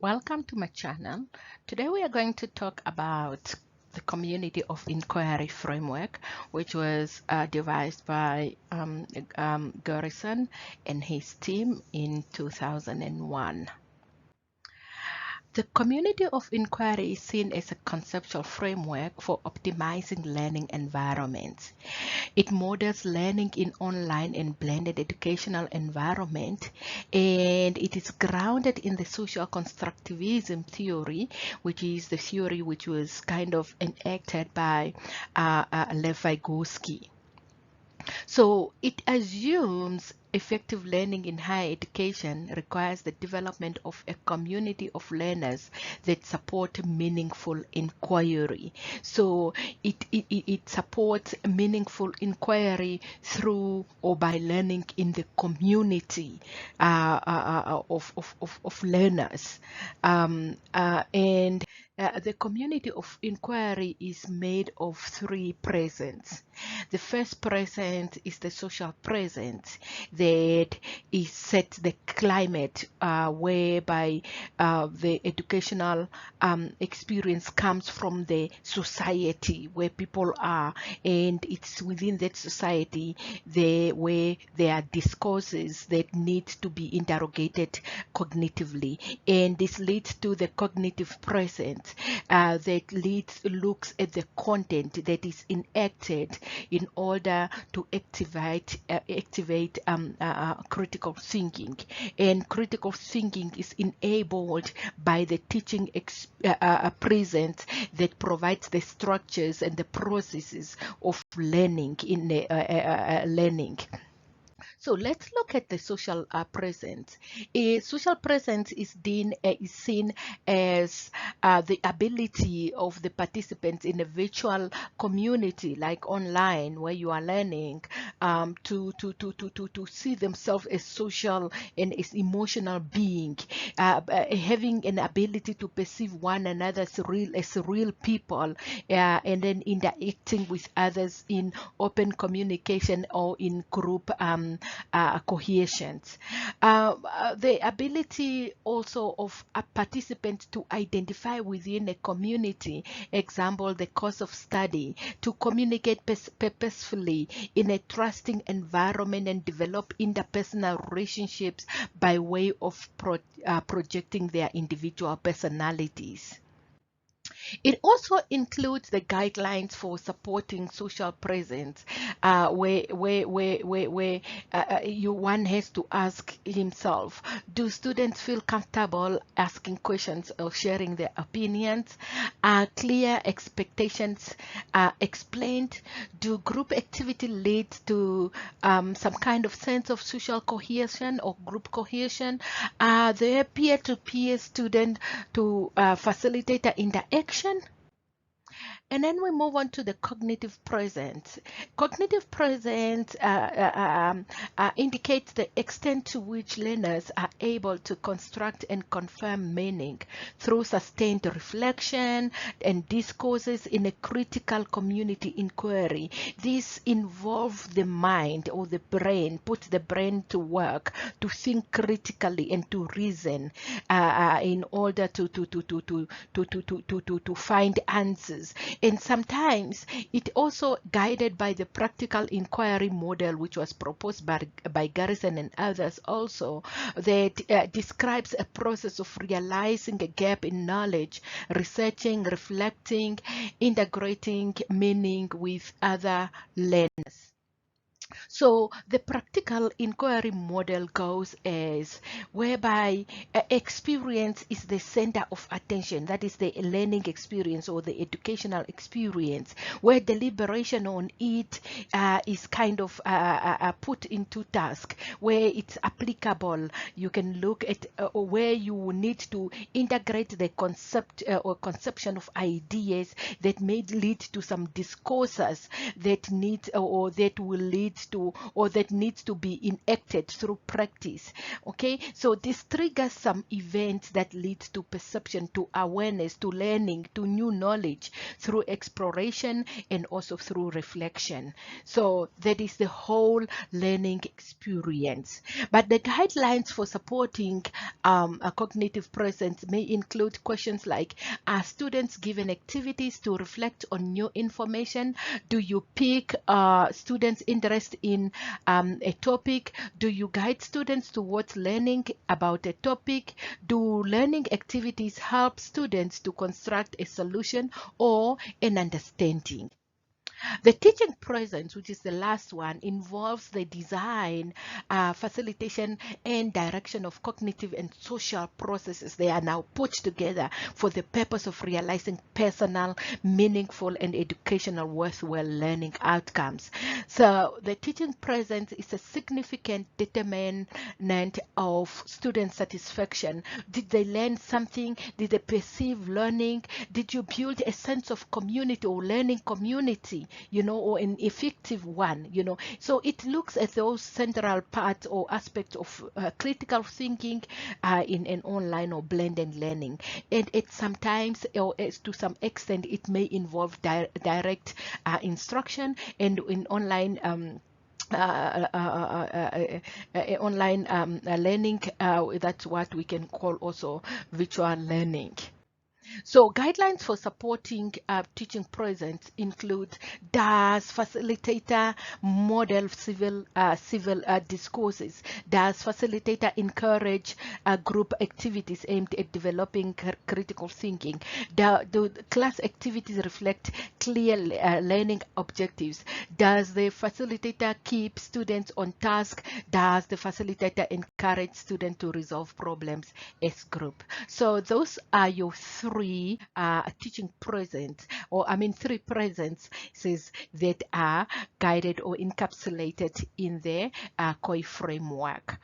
Welcome to my channel. Today we are going to talk about the community of inquiry framework, which was devised by Garrison and his team in 2001. The community of inquiry is seen as a conceptual framework for optimizing learning environments. It models learning in online and blended educational environment, and it is grounded in the social constructivism theory, which is the theory which was kind of enacted by Lev Vygotsky. So it assumes effective learning in higher education requires the development of a community of learners that support meaningful inquiry. So it supports meaningful inquiry through or by learning in the community of learners. And the community of inquiry is made of three presents. The first present is the social present that is set the climate whereby the educational experience comes from the society where people are, and it's within that society where there are discourses that need to be interrogated cognitively, and this leads to the cognitive present that looks at the content that is enacted in order to activate critical thinking. And critical thinking is enabled by the teaching present that provides the structures and the processes of learning in learning. So let's look at the social presence. A social presence is seen as the ability of the participants in a virtual community, like online, where you are learning to see themselves as social and as emotional being, having an ability to perceive one another as real people, and then interacting with others in open communication or in group cohesions. The ability also of a participant to identify within a community, example, the course of study, to communicate purposefully in a trusting environment and develop interpersonal relationships by way of projecting their individual personalities. It also includes the guidelines for supporting social presence, where one has to ask himself, do students feel comfortable asking questions or sharing their opinions? Are clear expectations explained? Do group activity lead to some kind of sense of social cohesion or group cohesion? Are there peer-to-peer student to facilitate the interaction? And then we move on to the cognitive presence. Cognitive presence indicates the extent to which learners are able to construct and confirm meaning through sustained reflection and discourses in a critical community inquiry. This involves the mind or the brain, puts the brain to work to think critically and to reason in order to find answers. And sometimes it also guided by the practical inquiry model, which was proposed by Garrison and others also, that describes a process of realizing a gap in knowledge, researching, reflecting, integrating meaning with other learners. So the practical inquiry model goes as whereby experience is the center of attention, that is the learning experience or the educational experience, where deliberation on it is kind of put into task, where it's applicable. You can look at where you need to integrate the concept or conception of ideas that may lead to some discourses that need or that will lead to, or that needs to be enacted through practice. Okay, so this triggers some events that lead to perception, to awareness, to learning, to new knowledge through exploration and also through reflection. So that is the whole learning experience. But the guidelines for supporting a cognitive presence may include questions like, are students given activities to reflect on new information? Do you pick students' interest in a topic? Do you guide students towards learning about a topic? Do learning activities help students to construct a solution or an understanding? The teaching presence, which is the last one, involves the design, facilitation, and direction of cognitive and social processes. They are now put together for the purpose of realizing personal, meaningful, and educational worthwhile learning outcomes. So the teaching presence is a significant determinant of student satisfaction. Did they learn something? Did they perceive learning? Did you build a sense of community or learning community, or an effective one, So it looks at those central parts or aspects of critical thinking in an online or blended learning. And it sometimes, or to some extent, it may involve direct instruction, and in online online learning, that's what we can call also virtual learning. So guidelines for supporting teaching presence include: does facilitator model civil discourses? Does facilitator encourage group activities aimed at developing critical thinking? Do the class activities reflect clear learning objectives? Does the facilitator keep students on task? Does the facilitator encourage students to resolve problems as group? So those are your three teaching presence, or I mean 3 presences that are guided or encapsulated in the COI framework.